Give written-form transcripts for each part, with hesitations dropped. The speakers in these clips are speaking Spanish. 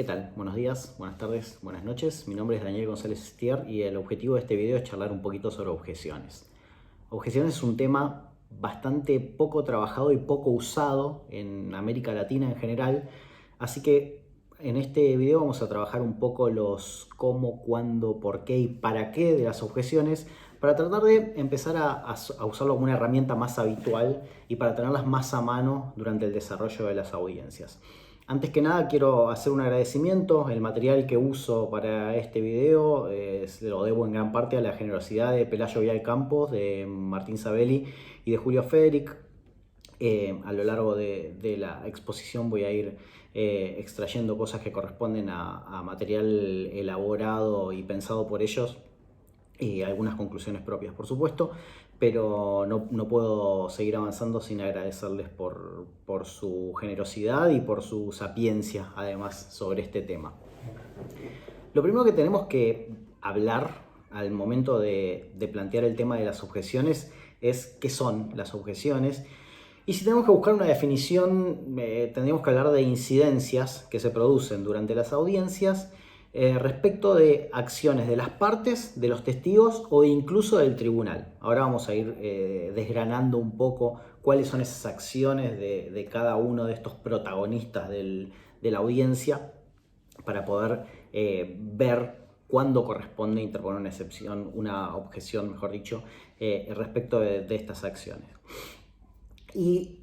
¿Qué tal? Buenos días, buenas tardes, buenas noches. Mi nombre es Daniel González Estier y el objetivo de este video es charlar un poquito sobre objeciones. Objeciones es un tema bastante poco trabajado y poco usado en América Latina en general, así que en este video vamos a trabajar un poco los cómo, cuándo, por qué y para qué de las objeciones para tratar de empezar a usarlo como una herramienta más habitual y para tenerlas más a mano durante el desarrollo de las audiencias. Antes que nada quiero hacer un agradecimiento. El material que uso para este video lo debo en gran parte a la generosidad de Pelayo Vial Campos, de Martín Sabelli y de Julio Federic. A lo largo de la exposición voy a ir extrayendo cosas que corresponden a material elaborado y pensado por ellos y algunas conclusiones propias, por supuesto, pero no puedo seguir avanzando sin agradecerles por su generosidad y por su sapiencia, además, sobre este tema. Lo primero que tenemos que hablar al momento de plantear el tema de las objeciones es qué son las objeciones. Y si tenemos que buscar una definición, tendríamos que hablar de incidencias que se producen durante las audiencias respecto de acciones de las partes, de los testigos o incluso del tribunal. Ahora vamos a ir desgranando un poco cuáles son esas acciones de cada uno de estos protagonistas de la audiencia para poder ver cuándo corresponde interponer una objeción, mejor dicho, respecto de estas acciones. Y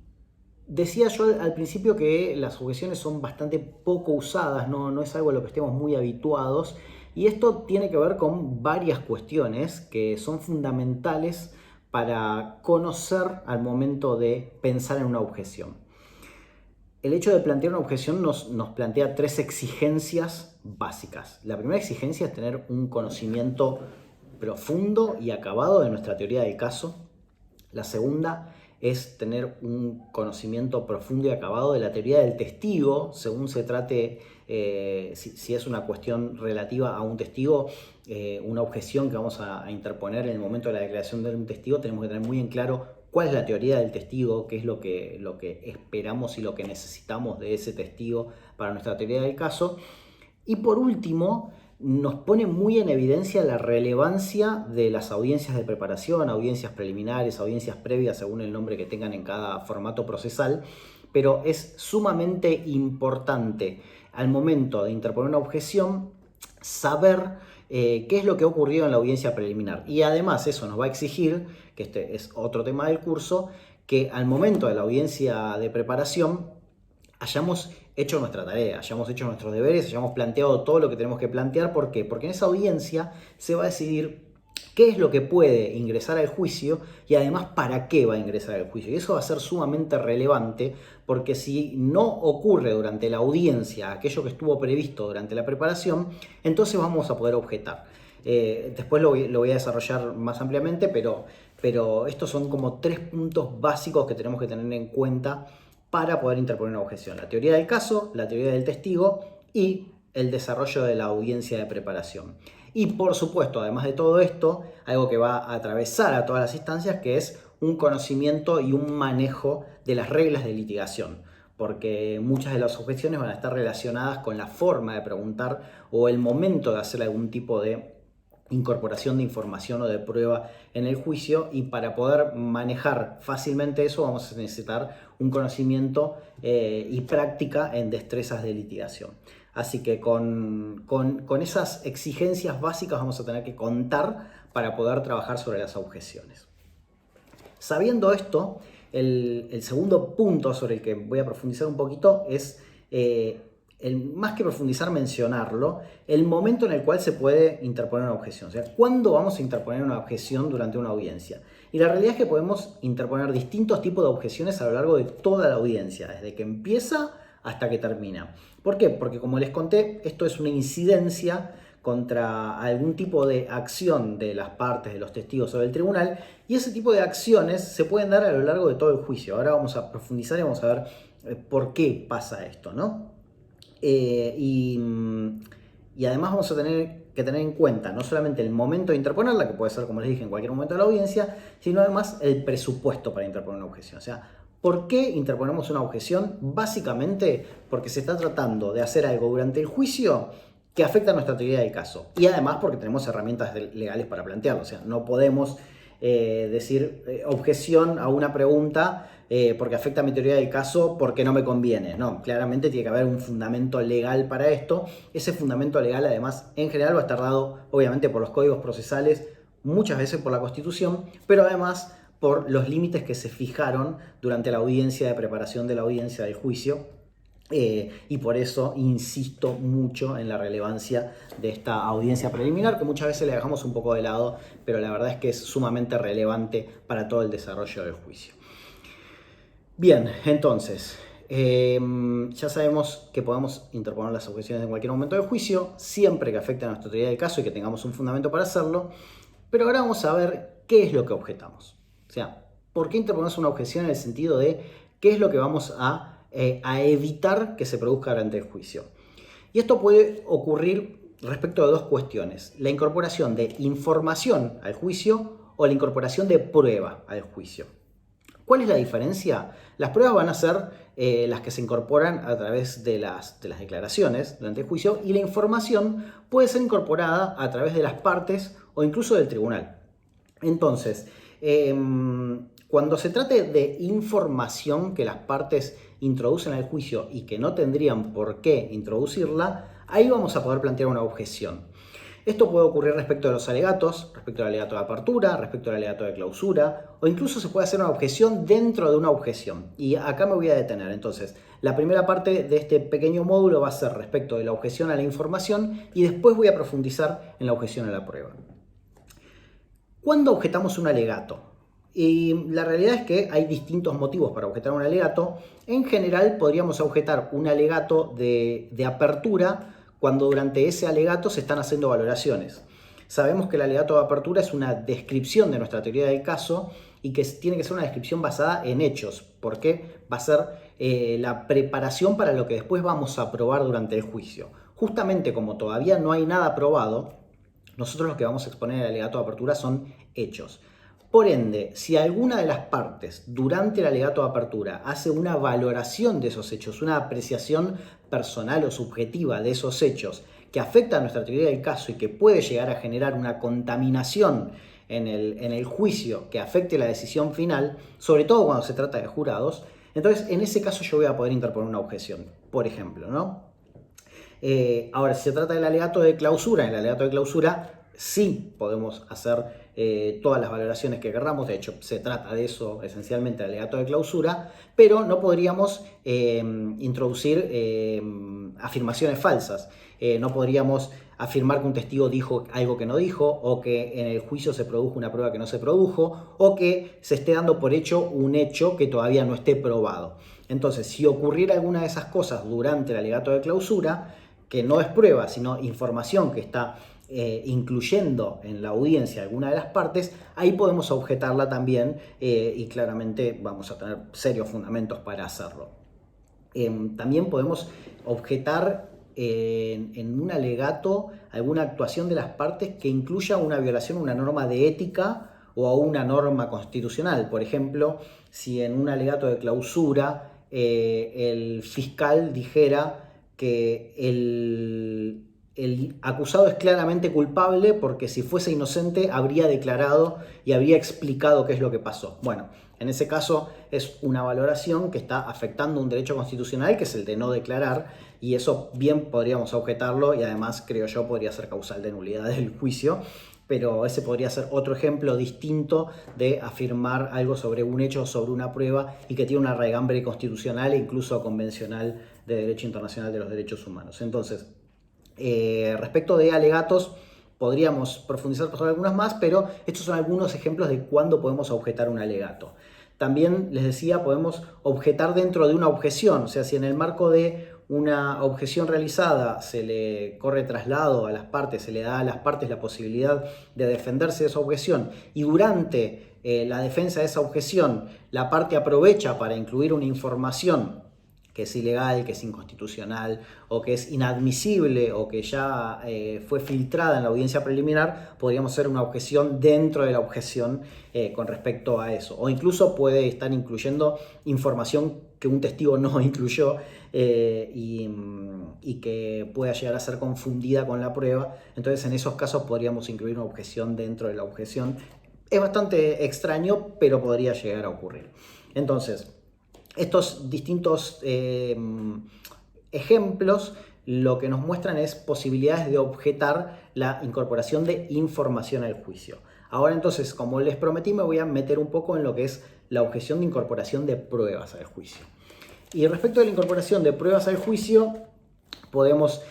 decía yo al principio que las objeciones son bastante poco usadas, no es algo a lo que estemos muy habituados, y esto tiene que ver con varias cuestiones que son fundamentales para conocer al momento de pensar en una objeción. El hecho de plantear una objeción nos plantea tres exigencias básicas. La primera exigencia es tener un conocimiento profundo y acabado de nuestra teoría del caso. La segunda es tener un conocimiento profundo y acabado de la teoría del testigo, según se trate, si es una cuestión relativa a un testigo, una objeción que vamos a interponer en el momento de la declaración de un testigo, tenemos que tener muy en claro cuál es la teoría del testigo, qué es lo que esperamos y lo que necesitamos de ese testigo para nuestra teoría del caso. Y por último, nos pone muy en evidencia la relevancia de las audiencias de preparación, audiencias preliminares, audiencias previas, según el nombre que tengan en cada formato procesal, pero es sumamente importante al momento de interponer una objeción saber qué es lo que ha ocurrido en la audiencia preliminar. Y además eso nos va a exigir, que este es otro tema del curso, que al momento de la audiencia de preparación hayamos hecho nuestra tarea, hayamos hecho nuestros deberes, hayamos planteado todo lo que tenemos que plantear. ¿Por qué? Porque en esa audiencia se va a decidir qué es lo que puede ingresar al juicio y además para qué va a ingresar al juicio. Y eso va a ser sumamente relevante porque si no ocurre durante la audiencia aquello que estuvo previsto durante la preparación, entonces vamos a poder objetar. Después lo voy a desarrollar más ampliamente, pero estos son como tres puntos básicos que tenemos que tener en cuenta para poder interponer una objeción: la teoría del caso, la teoría del testigo y el desarrollo de la audiencia de preparación. Y por supuesto, además de todo esto, algo que va a atravesar a todas las instancias, que es un conocimiento y un manejo de las reglas de litigación, porque muchas de las objeciones van a estar relacionadas con la forma de preguntar o el momento de hacer algún tipo de incorporación de información o de prueba en el juicio, y para poder manejar fácilmente eso vamos a necesitar un conocimiento y práctica en destrezas de litigación. Así que con esas exigencias básicas vamos a tener que contar para poder trabajar sobre las objeciones. Sabiendo esto, el segundo punto sobre el que voy a profundizar un poquito es más que profundizar, mencionarlo, el momento en el cual se puede interponer una objeción. O sea, ¿cuándo vamos a interponer una objeción durante una audiencia? Y la realidad es que podemos interponer distintos tipos de objeciones a lo largo de toda la audiencia, desde que empieza hasta que termina. ¿Por qué? Porque, como les conté, esto es una incidencia contra algún tipo de acción de las partes, de los testigos o del tribunal, y ese tipo de acciones se pueden dar a lo largo de todo el juicio. Ahora vamos a profundizar y vamos a ver por qué pasa esto, ¿no? Y además vamos a tener que tener en cuenta no solamente el momento de interponerla, que puede ser, como les dije, en cualquier momento de la audiencia, sino además el presupuesto para interponer una objeción. O sea, ¿Por qué interponemos una objeción? Básicamente porque se está tratando de hacer algo durante el juicio que afecta a nuestra teoría del caso. Y además porque tenemos herramientas legales para plantearlo. O sea, no podemos decir objeción a una pregunta porque afecta a mi teoría del caso porque no me conviene. No, claramente tiene que haber un fundamento legal para esto. Ese fundamento legal, además, en general va a estar dado, obviamente, por los códigos procesales, muchas veces por la Constitución, pero además por los límites que se fijaron durante la audiencia de preparación de la audiencia del juicio. Y por eso insisto mucho en la relevancia de esta audiencia preliminar, que muchas veces le dejamos un poco de lado, pero la verdad es que es sumamente relevante para todo el desarrollo del juicio. Bien, entonces, ya sabemos que podemos interponer las objeciones en cualquier momento del juicio, siempre que afecte a nuestra teoría del caso y que tengamos un fundamento para hacerlo, pero ahora vamos a ver qué es lo que objetamos. O sea, ¿por qué interponemos una objeción en el sentido de qué es lo que vamos a evitar que se produzca durante el juicio? Y esto puede ocurrir respecto de dos cuestiones: la incorporación de información al juicio o la incorporación de prueba al juicio. ¿Cuál es la diferencia? Las pruebas van a ser las que se incorporan a través de las declaraciones durante el juicio, y la información puede ser incorporada a través de las partes o incluso del tribunal. Entonces, cuando se trate de información que las partes introducen al juicio y que no tendrían por qué introducirla, ahí vamos a poder plantear una objeción. Esto puede ocurrir respecto de los alegatos, respecto al alegato de apertura, respecto al alegato de clausura, o incluso se puede hacer una objeción dentro de una objeción. Y acá me voy a detener. Entonces, la primera parte de este pequeño módulo va a ser respecto de la objeción a la información y después voy a profundizar en la objeción a la prueba. ¿Cuándo objetamos un alegato? Y la realidad es que hay distintos motivos para objetar un alegato. En general podríamos objetar un alegato de apertura cuando durante ese alegato se están haciendo valoraciones. Sabemos que el alegato de apertura es una descripción de nuestra teoría del caso y que tiene que ser una descripción basada en hechos, porque va a ser la preparación para lo que después vamos a probar durante el juicio. Justamente como todavía no hay nada probado, nosotros lo que vamos a exponer en el alegato de apertura son hechos. Por ende, si alguna de las partes durante el alegato de apertura hace una valoración de esos hechos, una apreciación personal o subjetiva de esos hechos que afecta a nuestra teoría del caso y que puede llegar a generar una contaminación en el juicio que afecte la decisión final, sobre todo cuando se trata de jurados, entonces en ese caso yo voy a poder interponer una objeción, por ejemplo, ¿no? Ahora, si se trata del alegato de clausura, en el alegato de clausura sí podemos hacer todas las valoraciones que querramos. De hecho, se trata de eso esencialmente el alegato de clausura, pero no podríamos introducir afirmaciones falsas. No podríamos afirmar que un testigo dijo algo que no dijo, o que en el juicio se produjo una prueba que no se produjo, o que se esté dando por hecho un hecho que todavía no esté probado. Entonces, si ocurriera alguna de esas cosas durante el alegato de clausura, que no es prueba, sino información que está incluyendo en la audiencia alguna de las partes, ahí podemos objetarla también y claramente vamos a tener serios fundamentos para hacerlo. También podemos objetar en un alegato alguna actuación de las partes que incluya una violación a una norma de ética o a una norma constitucional. Por ejemplo, si en un alegato de clausura el fiscal dijera que el acusado es claramente culpable porque si fuese inocente habría declarado y habría explicado qué es lo que pasó. Bueno, en ese caso es una valoración que está afectando un derecho constitucional, que es el de no declarar, y eso bien podríamos objetarlo y además, creo yo, podría ser causal de nulidad del juicio. Pero ese podría ser otro ejemplo distinto de afirmar algo sobre un hecho o sobre una prueba y que tiene una raigambre constitucional e incluso convencional de derecho internacional de los derechos humanos. Entonces, respecto de alegatos, podríamos profundizar sobre algunos más, pero estos son algunos ejemplos de cuándo podemos objetar un alegato. También les decía, podemos objetar dentro de una objeción, o sea, si en el marco de una objeción realizada se le corre traslado a las partes, se le da a las partes la posibilidad de defenderse de esa objeción y durante la defensa de esa objeción la parte aprovecha para incluir una información que es ilegal, que es inconstitucional o que es inadmisible o que ya fue filtrada en la audiencia preliminar, podríamos hacer una objeción dentro de la objeción con respecto a eso. O incluso puede estar incluyendo información que un testigo no incluyó y que pueda llegar a ser confundida con la prueba. Entonces en esos casos podríamos incluir una objeción dentro de la objeción. Es bastante extraño, pero podría llegar a ocurrir. Entonces, estos distintos ejemplos lo que nos muestran es posibilidades de objetar la incorporación de información al juicio. Ahora entonces, como les prometí, me voy a meter un poco en lo que es la objeción de incorporación de pruebas al juicio. Y respecto a la incorporación de pruebas al juicio, podemos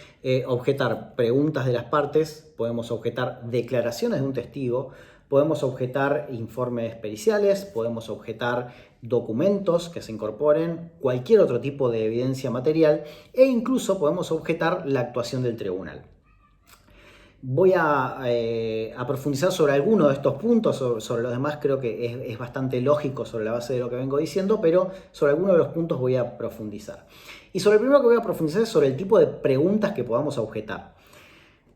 objetar preguntas de las partes, podemos objetar declaraciones de un testigo, podemos objetar informes periciales, podemos objetar documentos que se incorporen, cualquier otro tipo de evidencia material e incluso podemos objetar la actuación del tribunal. Voy a profundizar sobre algunos de estos puntos, sobre los demás creo que es bastante lógico sobre la base de lo que vengo diciendo, pero sobre algunos de los puntos voy a profundizar. Y sobre el primero que voy a profundizar es sobre el tipo de preguntas que podamos objetar.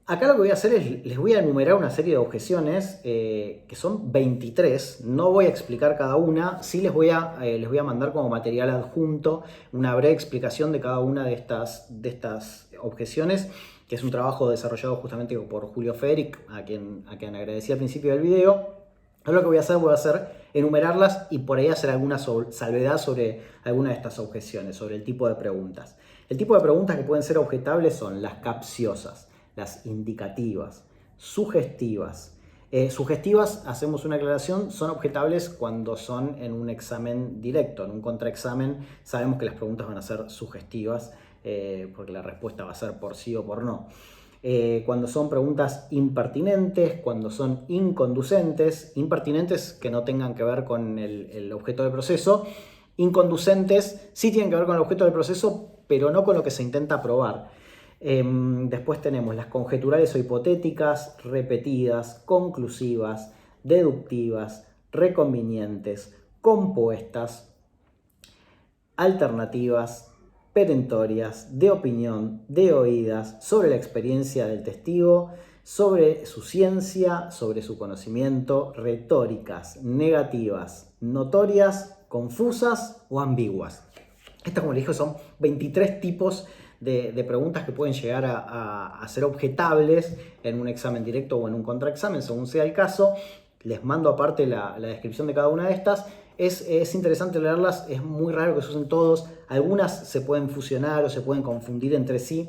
Acá lo que voy a hacer es, les voy a enumerar una serie de objeciones que son 23, no voy a explicar cada una, sí les voy a mandar como material adjunto una breve explicación de cada una de estas objeciones, que es un trabajo desarrollado justamente por Julio Federic, a quien agradecí al principio del video. Ahora lo que voy a hacer enumerarlas y por ahí hacer alguna salvedad sobre alguna de estas objeciones, sobre el tipo de preguntas. El tipo de preguntas que pueden ser objetables son las capciosas, las indicativas, sugestivas. Sugestivas, hacemos una aclaración, son objetables cuando son en un examen directo. En un contraexamen sabemos que las preguntas van a ser sugestivas porque la respuesta va a ser por sí o por no. Cuando son preguntas impertinentes, cuando son inconducentes, impertinentes que no tengan que ver con el objeto del proceso, inconducentes sí tienen que ver con el objeto del proceso, pero no con lo que se intenta probar. Después tenemos las conjeturales o hipotéticas, repetidas, conclusivas, deductivas, reconvenientes, compuestas, alternativas, perentorias, de opinión, de oídas, sobre la experiencia del testigo, sobre su ciencia, sobre su conocimiento, retóricas, negativas, notorias, confusas o ambiguas. Estas, como les dije, son 23 tipos de preguntas que pueden llegar a ser objetables en un examen directo o en un contraexamen, según sea el caso. Les mando aparte la descripción de cada una de estas. Es interesante leerlas, es muy raro que se usen todos. Algunas se pueden fusionar o se pueden confundir entre sí,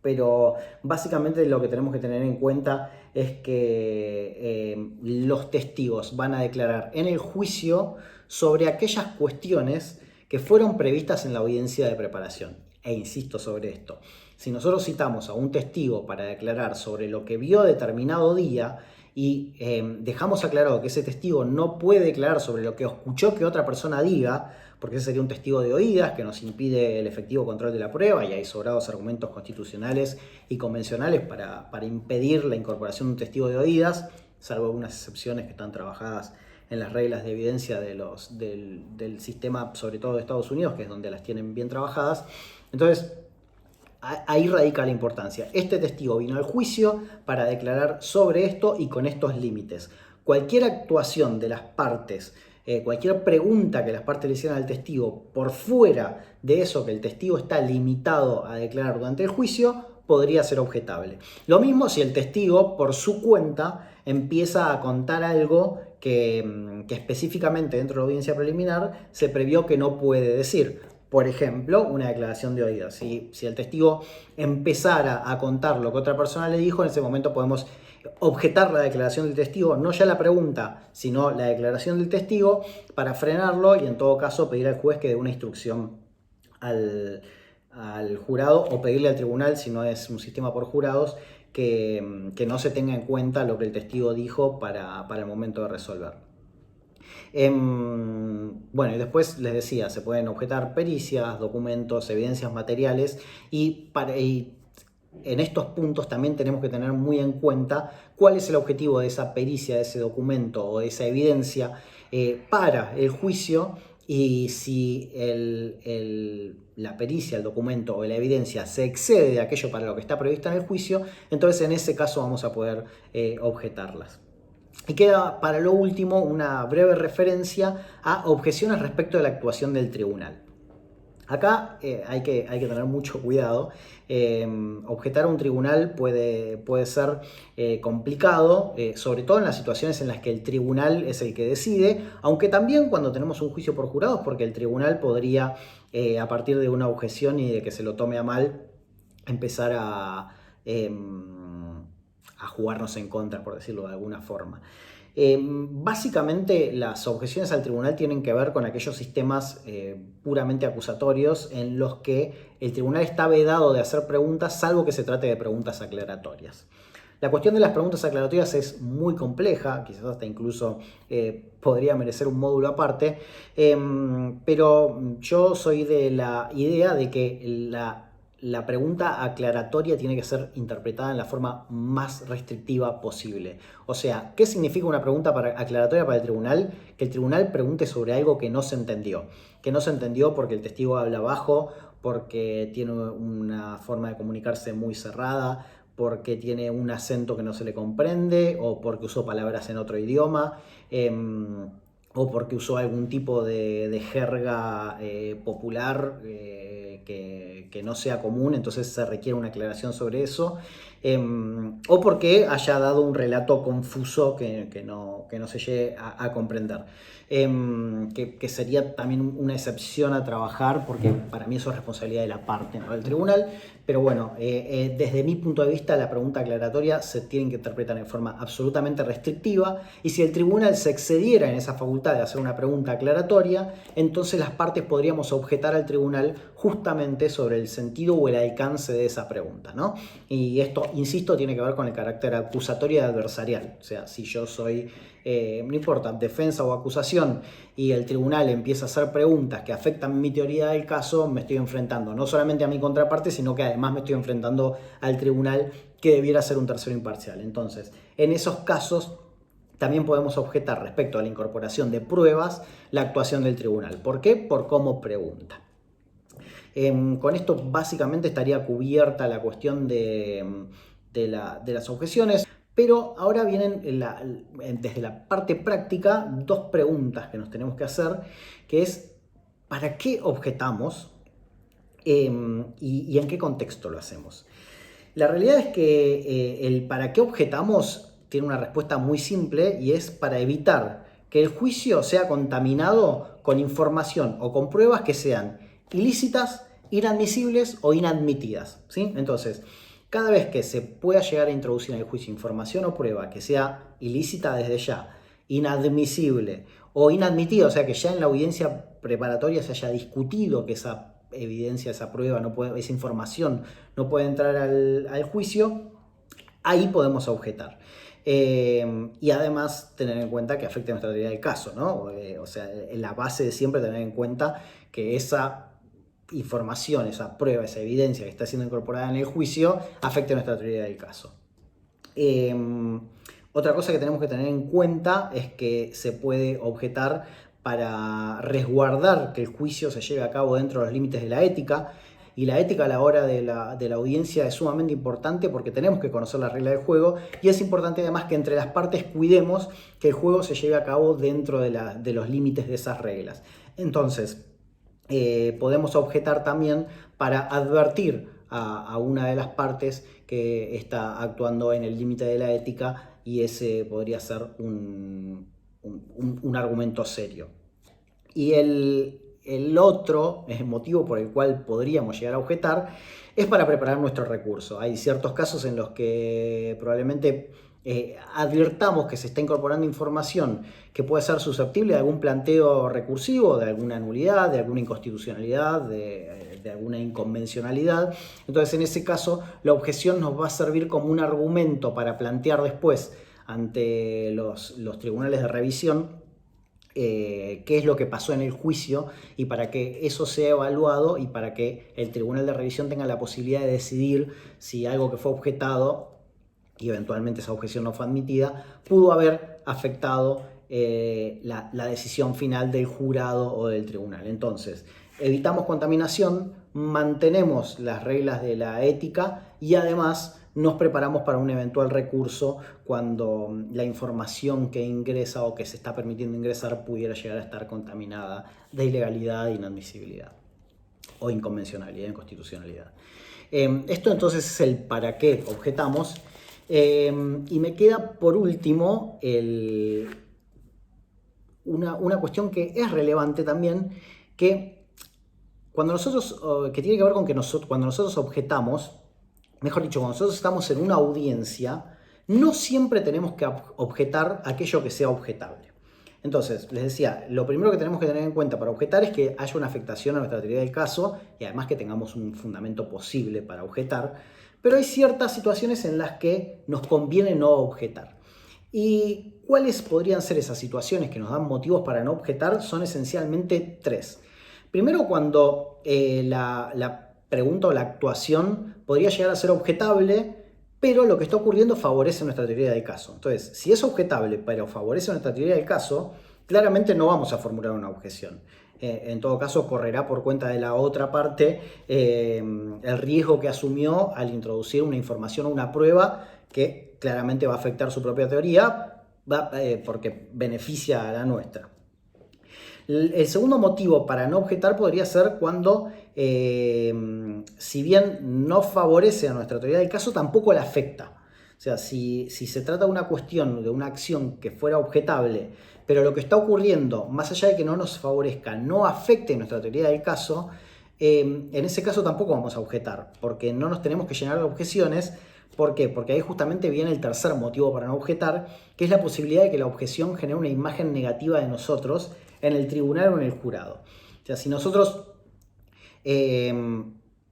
pero básicamente lo que tenemos que tener en cuenta es que los testigos van a declarar en el juicio sobre aquellas cuestiones que fueron previstas en la audiencia de preparación. E insisto sobre esto, si nosotros citamos a un testigo para declarar sobre lo que vio determinado día y dejamos aclarado que ese testigo no puede declarar sobre lo que escuchó que otra persona diga, porque ese sería un testigo de oídas que nos impide el efectivo control de la prueba y hay sobrados argumentos constitucionales y convencionales para impedir la incorporación de un testigo de oídas, salvo algunas excepciones que están trabajadas en las reglas de evidencia del sistema, sobre todo de Estados Unidos, que es donde las tienen bien trabajadas. Entonces, ahí radica la importancia. Este testigo vino al juicio para declarar sobre esto y con estos límites. Cualquier actuación de las partes, cualquier pregunta que las partes le hicieran al testigo por fuera de eso que el testigo está limitado a declarar durante el juicio, podría ser objetable. Lo mismo si el testigo, por su cuenta, empieza a contar algo que específicamente dentro de la audiencia preliminar se previó que no puede decir. Por ejemplo, una declaración de oídas. Si el testigo empezara a contar lo que otra persona le dijo, en ese momento podemos objetar la declaración del testigo, no ya la pregunta, sino la declaración del testigo, para frenarlo y en todo caso pedir al juez que dé una instrucción al jurado o pedirle al tribunal, si no es un sistema por jurados, que no se tenga en cuenta lo que el testigo dijo para el momento de resolver. Bueno, y después les decía, se pueden objetar pericias, documentos, evidencias materiales y en estos puntos también tenemos que tener muy en cuenta cuál es el objetivo de esa pericia, de ese documento o de esa evidencia para el juicio y si la pericia, el documento o la evidencia se excede de aquello para lo que está previsto en el juicio, entonces en ese caso vamos a poder objetarlas. Y queda para lo último una breve referencia a objeciones respecto de la actuación del tribunal. Acá hay que tener mucho cuidado. Objetar a un tribunal puede ser complicado, sobre todo en las situaciones en las que el tribunal es el que decide, aunque también cuando tenemos un juicio por jurados, porque el tribunal podría, a partir de una objeción y de que se lo tome a mal, empezar a jugarnos en contra, por decirlo de alguna forma. Básicamente las objeciones al tribunal tienen que ver con aquellos sistemas puramente acusatorios en los que el tribunal está vedado de hacer preguntas salvo que se trate de preguntas aclaratorias. La cuestión de las preguntas aclaratorias es muy compleja, quizás hasta incluso podría merecer un módulo aparte, pero yo soy de la idea de que la pregunta aclaratoria tiene que ser interpretada en la forma más restrictiva posible. O sea, ¿qué significa una pregunta aclaratoria para el tribunal? Que el tribunal pregunte sobre algo que no se entendió. Que no se entendió porque el testigo habla bajo, porque tiene una forma de comunicarse muy cerrada, porque tiene un acento que no se le comprende, o porque usó palabras en otro idioma, o porque usó algún tipo de jerga popular que no sea común, entonces se requiere una aclaración sobre eso, o porque haya dado un relato confuso que no se llegue a comprender. Que sería también una excepción a trabajar, porque para mí eso es responsabilidad de la parte, no del tribunal. Pero bueno, desde mi punto de vista la pregunta aclaratoria se tiene que interpretar en forma absolutamente restrictiva, y si el tribunal se excediera en esa facultad de hacer una pregunta aclaratoria, entonces las partes podríamos objetar al tribunal justamente sobre el sentido o el alcance de esa pregunta, ¿no? Y esto, insisto, tiene que ver con el carácter acusatorio y adversarial. O sea, si yo soy, no importa, defensa o acusación, y el tribunal empieza a hacer preguntas que afectan mi teoría del caso, me estoy enfrentando no solamente a mi contraparte, sino que además me estoy enfrentando al tribunal, que debiera ser un tercero imparcial. Entonces, en esos casos también podemos objetar respecto a la incorporación de pruebas la actuación del tribunal. ¿Por qué? Por cómo pregunta. Con esto básicamente estaría cubierta la cuestión de las objeciones. Pero ahora vienen desde la parte práctica dos preguntas que nos tenemos que hacer, que es ¿para qué objetamos y en qué contexto lo hacemos? La realidad es que el para qué objetamos tiene una respuesta muy simple, y es para evitar que el juicio sea contaminado con información o con pruebas que sean ilícitas, inadmisibles o inadmitidas, ¿sí? Entonces, cada vez que se pueda llegar a introducir en el juicio información o prueba que sea ilícita desde ya, inadmisible o inadmitida, o sea que ya en la audiencia preparatoria se haya discutido que esa evidencia, esa prueba, esa información no puede entrar al juicio, ahí podemos objetar. Y además tener en cuenta que afecta nuestra teoría del caso, ¿no? O sea, la base de siempre tener en cuenta que esa información, esa prueba, esa evidencia que está siendo incorporada en el juicio afecte nuestra teoría del caso. Otra cosa que tenemos que tener en cuenta es que se puede objetar para resguardar que el juicio se lleve a cabo dentro de los límites de la ética. Y la ética a la hora de la audiencia es sumamente importante, porque tenemos que conocer las reglas del juego, y es importante además que entre las partes cuidemos que el juego se lleve a cabo dentro de los límites de esas reglas. Entonces, podemos objetar también para advertir a una de las partes que está actuando en el límite de la ética, y ese podría ser un argumento serio. Y el otro motivo por el cual podríamos llegar a objetar es para preparar nuestro recurso. Hay ciertos casos en los que probablemente advirtamos que se está incorporando información que puede ser susceptible de algún planteo recursivo, de alguna nulidad, de alguna inconstitucionalidad, de alguna inconvencionalidad. Entonces, en ese caso, la objeción nos va a servir como un argumento para plantear después ante los tribunales de revisión qué es lo que pasó en el juicio, y para que eso sea evaluado y para que el tribunal de revisión tenga la posibilidad de decidir si algo que fue objetado y eventualmente esa objeción no fue admitida pudo haber afectado la decisión final del jurado o del tribunal. Entonces, evitamos contaminación, mantenemos las reglas de la ética y además nos preparamos para un eventual recurso cuando la información que ingresa o que se está permitiendo ingresar pudiera llegar a estar contaminada de ilegalidad, inadmisibilidad o inconvencionalidad, inconstitucionalidad. Esto entonces es el para qué objetamos. Y me queda por último una cuestión que es relevante también, que tiene que ver con que cuando nosotros objetamos, mejor dicho, cuando nosotros estamos en una audiencia, no siempre tenemos que objetar aquello que sea objetable. Entonces, les decía, lo primero que tenemos que tener en cuenta para objetar es que haya una afectación a nuestra teoría del caso y además que tengamos un fundamento posible para objetar, pero hay ciertas situaciones en las que nos conviene no objetar. ¿Y cuáles podrían ser esas situaciones que nos dan motivos para no objetar? Son esencialmente tres. Primero, cuando la pregunta o la actuación podría llegar a ser objetable, pero lo que está ocurriendo favorece nuestra teoría del caso. Entonces, si es objetable pero favorece nuestra teoría del caso, claramente no vamos a formular una objeción. En todo caso, correrá por cuenta de la otra parte el riesgo que asumió al introducir una información o una prueba que claramente va a afectar su propia teoría porque beneficia a la nuestra. El segundo motivo para no objetar podría ser cuando, si bien no favorece a nuestra teoría del caso, tampoco la afecta. O sea, si se trata de una cuestión, de una acción que fuera objetable, pero lo que está ocurriendo, más allá de que no nos favorezca, no afecte nuestra teoría del caso, en ese caso tampoco vamos a objetar, porque no nos tenemos que llenar de objeciones. ¿Por qué? Porque ahí justamente viene el tercer motivo para no objetar, que es la posibilidad de que la objeción genere una imagen negativa de nosotros en el tribunal o en el jurado. O sea, si nosotros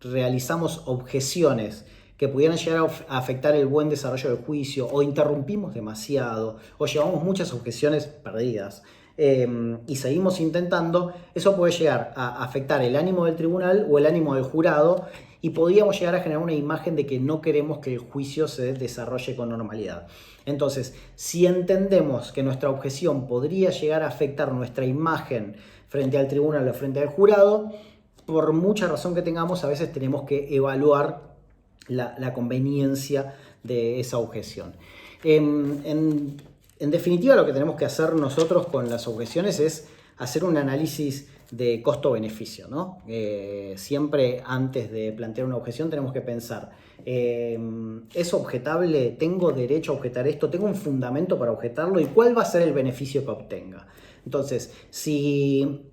realizamos objeciones que pudieran llegar a afectar el buen desarrollo del juicio, o interrumpimos demasiado, o llevamos muchas objeciones perdidas, y seguimos intentando, eso puede llegar a afectar el ánimo del tribunal o el ánimo del jurado, y podríamos llegar a generar una imagen de que no queremos que el juicio se desarrolle con normalidad. Entonces, si entendemos que nuestra objeción podría llegar a afectar nuestra imagen frente al tribunal o frente al jurado, por mucha razón que tengamos, a veces tenemos que evaluar la conveniencia de esa objeción. En definitiva, lo que tenemos que hacer nosotros con las objeciones es hacer un análisis de costo-beneficio, ¿no? Siempre antes de plantear una objeción tenemos que pensar, ¿es objetable? ¿Tengo derecho a objetar esto? ¿Tengo un fundamento para objetarlo? ¿Y cuál va a ser el beneficio que obtenga? Entonces, si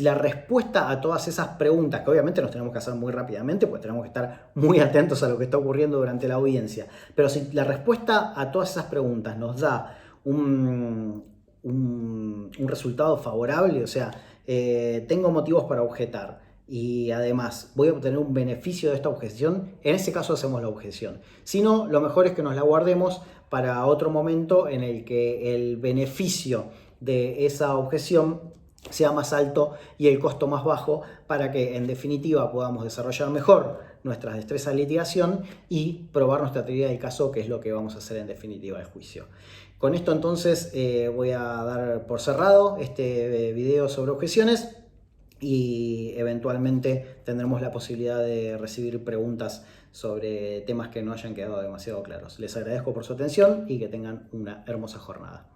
la respuesta a todas esas preguntas, que obviamente nos tenemos que hacer muy rápidamente, pues tenemos que estar muy atentos a lo que está ocurriendo durante la audiencia, pero si la respuesta a todas esas preguntas nos da un resultado favorable, o sea, tengo motivos para objetar y además voy a obtener un beneficio de esta objeción, en ese caso hacemos la objeción. Si no, lo mejor es que nos la guardemos para otro momento en el que el beneficio de esa objeción sea más alto y el costo más bajo, para que en definitiva podamos desarrollar mejor nuestras destrezas de litigación y probar nuestra teoría del caso, que es lo que vamos a hacer en definitiva del juicio. Con esto entonces voy a dar por cerrado este video sobre objeciones y eventualmente tendremos la posibilidad de recibir preguntas sobre temas que no hayan quedado demasiado claros. Les agradezco por su atención y que tengan una hermosa jornada.